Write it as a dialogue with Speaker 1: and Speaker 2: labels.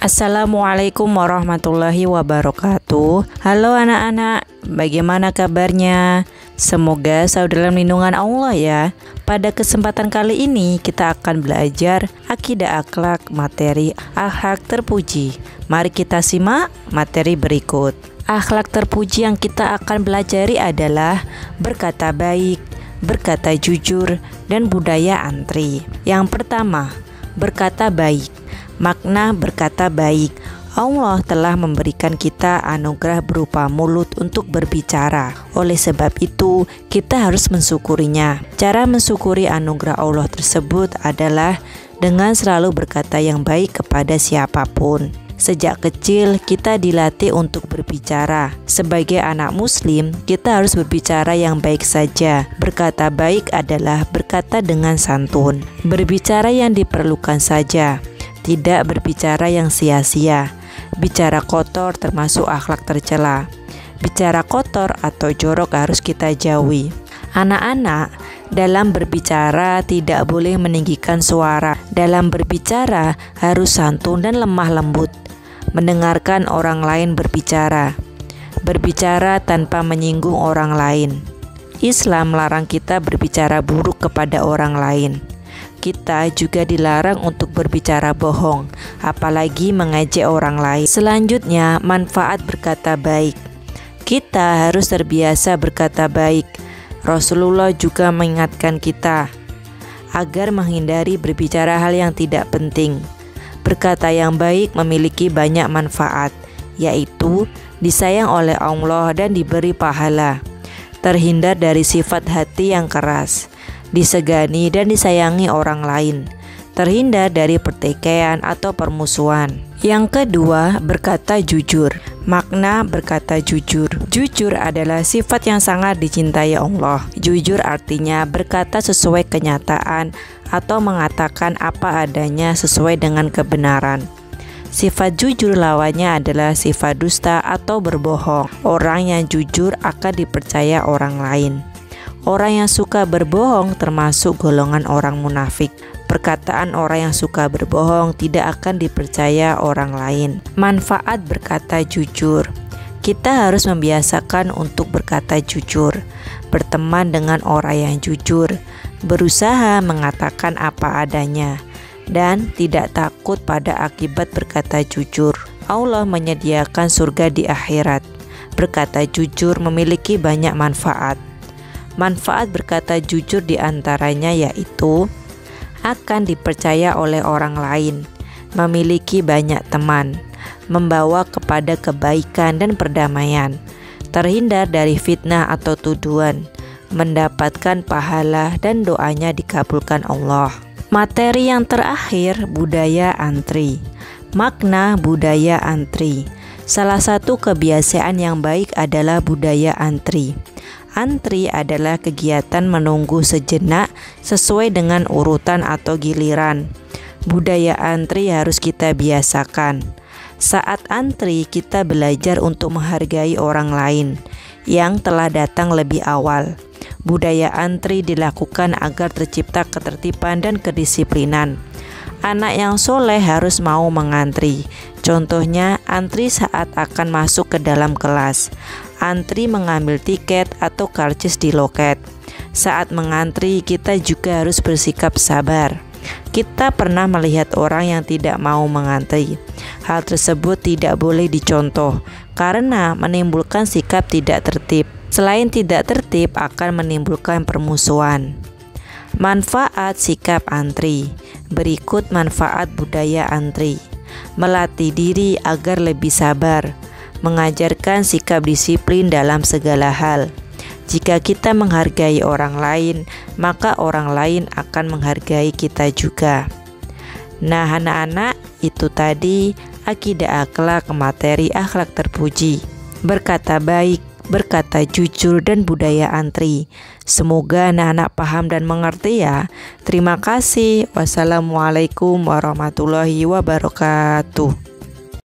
Speaker 1: Assalamualaikum warahmatullahi wabarakatuh. Halo anak-anak, bagaimana kabarnya? Semoga selalu dalam lindungan Allah ya. Pada kesempatan kali ini kita akan belajar akidah akhlak materi akhlak terpuji. Mari kita simak materi berikut. Akhlak terpuji yang kita akan pelajari adalah berkata baik, berkata jujur, dan budaya antri. Yang pertama, berkata baik. Makna berkata baik, Allah telah memberikan kita anugerah berupa mulut untuk berbicara. Oleh sebab itu, kita harus mensyukurinya. Cara mensyukuri anugerah Allah tersebut adalah dengan selalu berkata yang baik kepada siapapun. Sejak kecil kita dilatih untuk berbicara. Sebagai anak muslim, kita harus berbicara yang baik saja. Berkata baik adalah berkata dengan santun. Berbicara yang diperlukan saja, tidak berbicara yang sia-sia. Bicara kotor termasuk akhlak tercela. Bicara kotor atau jorok harus kita jauhi. Anak-anak, dalam berbicara tidak boleh meninggikan suara. Dalam berbicara harus santun dan lemah lembut. Mendengarkan orang lain berbicara. Berbicara tanpa menyinggung orang lain. Islam melarang kita berbicara buruk kepada orang lain. Kita juga dilarang untuk berbicara bohong, apalagi mengejek orang lain. Selanjutnya, manfaat berkata baik. Kita harus terbiasa berkata baik. Rasulullah juga mengingatkan kita agar menghindari berbicara hal yang tidak penting. Berkata yang baik memiliki banyak manfaat, yaitu disayang oleh Allah dan diberi pahala, terhindar dari sifat hati yang keras, disegani dan disayangi orang lain, terhindar dari pertikaian atau permusuhan. Yang kedua, berkata jujur. Makna berkata jujur. Jujur adalah sifat yang sangat dicintai Allah. Jujur artinya berkata sesuai kenyataan atau mengatakan apa adanya sesuai dengan kebenaran. Sifat jujur lawannya adalah sifat dusta atau berbohong. Orang yang jujur akan dipercaya orang lain. Orang yang suka berbohong termasuk golongan orang munafik. Perkataan orang yang suka berbohong tidak akan dipercaya orang lain. Manfaat berkata jujur. Kita harus membiasakan untuk berkata jujur, berteman dengan orang yang jujur, berusaha mengatakan apa adanya, dan tidak takut pada akibat berkata jujur. Allah menyediakan surga di akhirat. Berkata jujur memiliki banyak manfaat. Manfaat berkata jujur diantaranya yaitu akan dipercaya oleh orang lain, memiliki banyak teman, membawa kepada kebaikan dan perdamaian, terhindar dari fitnah atau tuduhan, mendapatkan pahala dan doanya dikabulkan Allah. Materi yang terakhir, budaya antri. Makna budaya antri. Salah satu kebiasaan yang baik adalah budaya antri. Antri adalah kegiatan menunggu sejenak sesuai dengan urutan atau giliran. Budaya antri harus kita biasakan. Saat antri, kita belajar untuk menghargai orang lain yang telah datang lebih awal. Budaya antri dilakukan agar tercipta ketertiban dan kedisiplinan. Anak yang soleh harus mau mengantri. Contohnya, antri saat akan masuk ke dalam kelas, antri mengambil tiket atau karcis di loket. Saat mengantri, kita juga harus bersikap sabar. Kita pernah melihat orang yang tidak mau mengantri. Hal tersebut tidak boleh dicontoh karena menimbulkan sikap tidak tertib. Selain tidak tertib, akan menimbulkan permusuhan. Manfaat sikap antri. Berikut manfaat budaya antri. Melatih diri agar lebih sabar, mengajarkan sikap disiplin dalam segala hal. Jika kita menghargai orang lain, maka orang lain akan menghargai kita juga. Nah anak-anak, itu tadi akidah akhlak materi akhlak terpuji. Berkata baik, berkata jujur, dan budaya antri. Semoga anak-anak paham dan mengerti ya. Terima kasih. Wassalamualaikum warahmatullahi wabarakatuh.